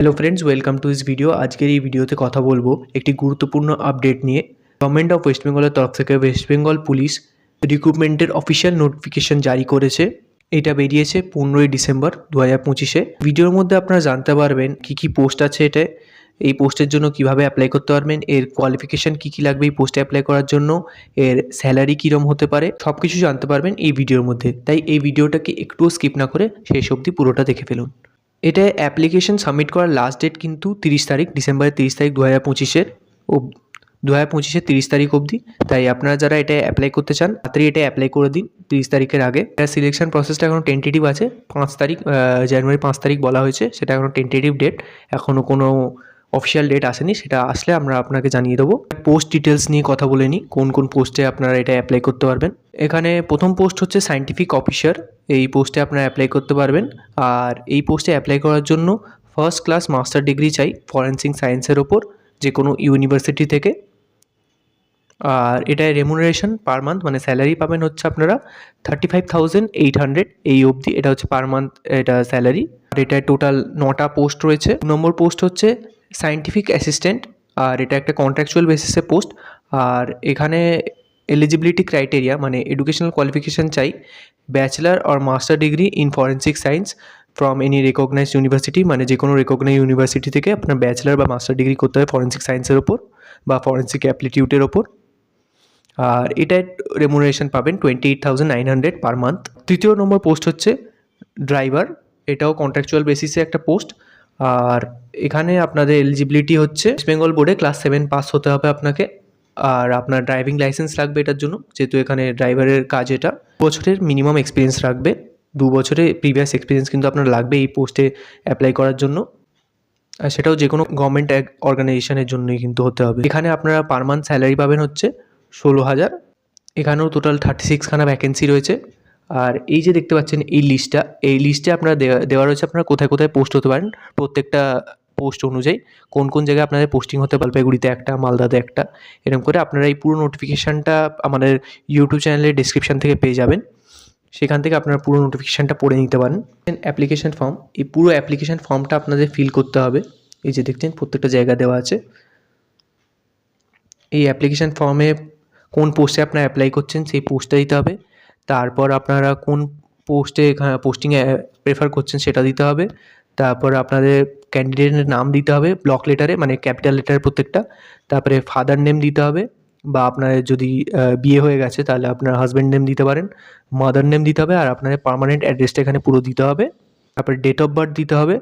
Hello friends, welcome to इस video. आजकेर এই ভিডিওতে কথা বলবো একটি গুরুত্বপূর্ণ আপডেট নিয়ে। গভর্নমেন্ট অফ ওয়েস্ট বেঙ্গলের তরফ থেকে ওয়েস্ট বেঙ্গল পুলিশ রিক্রুটমেন্টের অফিসিয়াল নোটিফিকেশন জারি করেছে। এটা বেরিয়েছে 15ই ডিসেম্বর 2025-এ। ভিডিওর মধ্যে আপনারা জানতে পারবেন কি পোস্ট আছে এটা, এই পোস্টের জন্য কিভাবে অ্যাপ্লাই করতে পারবেন, এর কোয়ালিফিকেশন কি লাগবে এই পোস্টে অ্যাপ্লাই করার জন্য, এর স্যালারি কীরকম হতে পারে, সব কিছু জানতে পারবেন এই ভিডিওর মধ্যে। তাই এই ভিডিওটাকে একটুও স্কিপ না করে শেষ অবধি পুরোটা দেখে ফেলুন। এটা অ্যাপ্লিকেশন সাবমিট করার লাস্ট ডেট কিন্তু 30 তারিখ, ডিসেম্বরের 30 তারিখ 2025-এর 2025-এর 30 তারিখ অবধি। তাই আপনারা যারা এটা অ্যাপ্লাই করতে চান তাড়াতাড়ি এটা অ্যাপ্লাই করে দিন 30 তারিখের আগে। এটা সিলেকশন প্রসেসটা এখনও টেন্টেটিভ আছে। 5 তারিখ জানুয়ারি 5 তারিখ বলা হয়েছে, সেটা এখনও টেন্টেটিভ ডেট, এখনও কোনো অফিসিয়াল ডেট আসেনি। সেটা আসলে আমরা আপনাকে জানিয়ে দেবো। পোস্ট ডিটেলস নিয়ে কথা বলে নিই, কোন কোন পোস্টে আপনারা এটা অ্যাপ্লাই করতে পারবেন। এখানে প্রথম পোস্ট হচ্ছে সায়েন্টিফিক অফিসার, এই পোস্টে আপনারা অ্যাপ্লাই করতে পারবেন। আর এই পোস্টে অ্যাপ্লাই করার জন্য ফার্স্ট ক্লাস মাস্টার ডিগ্রি চাই ফরেনসিক সায়েন্সের ওপর, যে কোনো ইউনিভার্সিটি থেকে। আর এটায় রেমুনারেশন পার মান্থ, মানে স্যালারি পাবেন হচ্ছে আপনারা 35,800 এই অবধি, এটা হচ্ছে পার মান্থ এটা স্যালারি। আর এটায় টোটাল 9টা পোস্ট রয়েছে। নম্বর পোস্ট হচ্ছে সায়েন্টিফিক অ্যাসিস্ট্যান্ট, আর এটা একটা কন্ট্রাকচুয়াল বেসিসে পোস্ট। আর এখানে এলিজিবিলিটি ক্রাইটেরিয়া মানে এডুকেশনাল কোয়ালিফিকেশান চাই ব্যাচেলার আর master degree in forensic science from any recognised university, মানে যে কোনো রেকগনাইজ ইউনিভার্সিটি থেকে আপনার ব্যাচেলার বা মাস্টার ডিগ্রি করতে হবে ফরেন্সিক সায়েন্সের ওপর বা ফরেন্সিক অ্যাপ্লিটিউডের ওপর। আর এটার রেমুনারেশন পাবেন 28,900 পার মান্থ। তৃতীয় নম্বর পোস্ট হচ্ছে ড্রাইভার, এটাও কন্ট্রাকচুয়াল বেসিসে একটা পোস্ট। আর এখানে আপনাদের এলিজিবিলিটি হচ্ছে ওয়েস্ট বেঙ্গল বোর্ডে ক্লাস 7 পাস হতে হবে আপনাকে। আর আপনার ড্রাইভিং লাইসেন্স লাগবে এটার জন্য, যেহেতু এখানে ড্রাইভারের কাজ। এটা 2 বছরের মিনিমাম এক্সপিরিয়েন্স রাখবে, 2 বছরের প্রিভিয়াস এক্সপিরিয়েন্স কিন্তু আপনার লাগবে এই পোস্টে অ্যাপ্লাই করার জন্য। আর সেটাও যে কোনো গভর্নমেন্ট অর্গানাইজেশনের জন্যই কিন্তু হতে হবে। এখানে আপনারা পার মান্থ স্যালারি পাবেন হচ্ছে 16,000। এখানেও টোটাল 36খানা ভ্যাকেন্সি রয়েছে। আর এই যে দেখতে পাচ্ছেন এই লিস্টটা, এই লিস্টে আপনারা দেওয়া রয়েছে আপনারা কোথায় কোথায় পোস্ট হতে পারেন, প্রত্যেকটা পোস্ট অনুযায়ী কোন কোন জায়গায় আপনাদের পোস্টিং হতে পারে। জলপাইগুড়িতে একটা, মালদাতে একটা, এরকম করে আপনারা এই পুরো নোটিফিকেশানটা আমাদের ইউটিউব চ্যানেলের ডেসক্রিপশান থেকে পেয়ে যাবেন। সেখান থেকে আপনারা পুরো নোটিফিকেশানটা পড়ে নিতে পারেন। অ্যাপ্লিকেশান ফর্ম, এই পুরো অ্যাপ্লিকেশান ফর্মটা আপনাদের ফিল করতে হবে। এই যে দেখছেন প্রত্যেকটা জায়গা দেওয়া আছে। এই অ্যাপ্লিকেশান ফর্মে কোন পোস্টে আপনারা অ্যাপ্লাই করছেন সেই পোস্টটা দিতে হবে। তারপর আপনারা কোন পোস্টে পোস্টিংয়ে প্রেফার করছেন সেটা দিতে হবে। তারপর আপনাদের ক্যান্ডিডেটের নাম দিতে হবে ব্লক লেটারে, মানে ক্যাপিটাল লেটারে প্রত্যেকটা। তারপরে ফাদার নেম দিতে হবে, বা আপনার যদি বিয়ে হয়ে গেছে তাহলে আপনার হাজব্যান্ড নেম দিতে পারেন, মাদার নেম দিতে হবে। আর আপনাদের পার্মানেন্ট অ্যাড্রেসটা এখানে পুরো দিতে হবে। তারপরে ডেট অফ বার্থ দিতে হবে।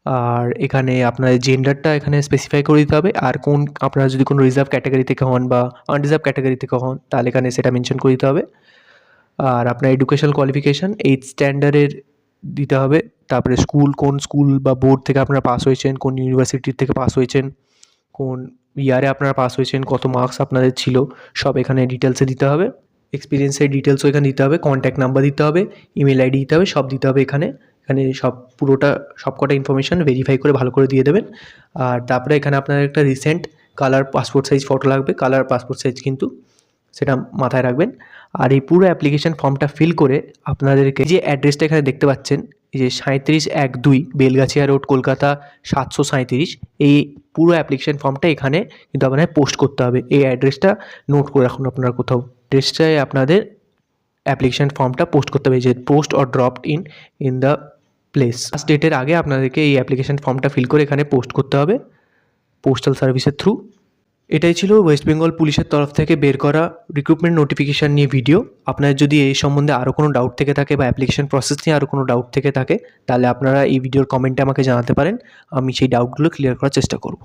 আর এখানে আপনার জেন্ডারটা এখানে স্পেসিফাই করে দিতে হবে। আর কোন আপনারা যদি কোনো রিজার্ভ ক্যাটাগরি থেকে হন বা আনরিজার্ভ ক্যাটাগরি থেকে হন তাহলে এখানে সেটা মেনশন করে দিতে হবে। আর আপনার এডুকেশনাল কোয়ালিফিকেশান 8th স্ট্যান্ডার্ডের দিতে হবে। তারপরে স্কুল, কোন স্কুল বা বোর্ড থেকে আপনারা পাস হয়েছেন, কোন ইউনিভার্সিটির থেকে পাস হয়েছেন, কোন ইয়ারে আপনারা পাস হয়েছেন, কত মার্কস আপনাদের ছিল, সব এখানে ডিটেলসে দিতে হবে। এক্সপিরিয়েন্সের ডিটেলসও এখানে দিতে হবে, কন্ট্যাক্ট নাম্বার দিতে হবে, ইমেল আইডি দিতে হবে, সব দিতে হবে এখানে। এখানে সব পুরোটা সবকটা ইনফরমেশান ভেরিফাই করে ভালো করে দিয়ে দেবেন। আর তারপরে এখানে আপনার একটা recent colour passport size photo লাগবে, কালার পাসপোর্ট সাইজ কিন্তু, সেটা মাথায় রাখবেন। আর এই পুরো অ্যাপ্লিকেশান ফর্মটা ফিল করে আপনাদেরকে যে অ্যাড্রেসটা এখানে দেখতে পাচ্ছেন, এই যে 3712 বেলগাছিয়া রোড, কলকাতা 737, এই পুরো অ্যাপ্লিকেশান ফর্মটা এখানে কিন্তু আপনাদের পোস্ট করতে হবে। এই অ্যাড্রেসটা নোট করে রাখুন আপনারা কোথাও। অ্যাড্রেসটায় আপনাদের অ্যাপ্লিকেশান ফর্মটা পোস্ট করতে হবে, যে post or dropped in the place. Last ডেটের আগে আপনাদেরকে এই অ্যাপ্লিকেশান ফর্মটা ফিল করে এখানে পোস্ট করতে হবে পোস্টাল সার্ভিসের থ্রু। এটাই ছিল ওয়েস্ট বেঙ্গল পুলিশের তরফ থেকে বের করা রিক্রুটমেন্ট নোটিফিকেশান নিয়ে ভিডিও। আপনার যদি এই সম্বন্ধে আরও কোনো ডাউট থেকে থাকে বা অ্যাপ্লিকেশান প্রসেস নিয়ে আরও কোনো ডাউট থেকে থাকে তাহলে আপনারা এই ভিডিওর কমেন্টে আমাকে জানাতে পারেন, আমি সেই ডাউটগুলো ক্লিয়ার করার চেষ্টা করব।